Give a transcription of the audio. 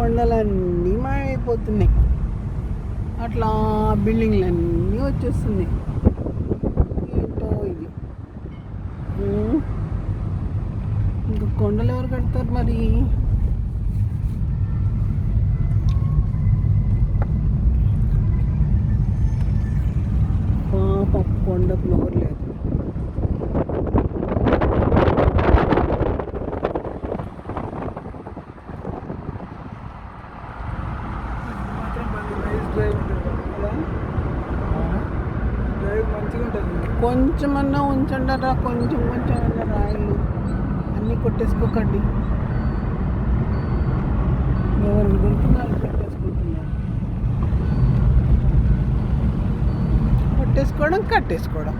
కొండలన్నీ మాయమైపోతున్నాయి. అట్లా బిల్డింగ్లన్నీ వచ్చేస్తున్నాయి. ఏంటో ఇది. ఇంకా కొండలు ఎవరు కడతారు మరి? పాప కొండకు నోరు లేదు. కొంచెమన్నా ఉంచండరా, కొంచెం అన్న రాయిలు అన్నీ కొట్టేసుకోకండి. ఎవరు దొరుకుతున్నారు పెట్టేసుకుంటున్నారు. కొట్టేసుకోవడం కట్టేసుకోవడం.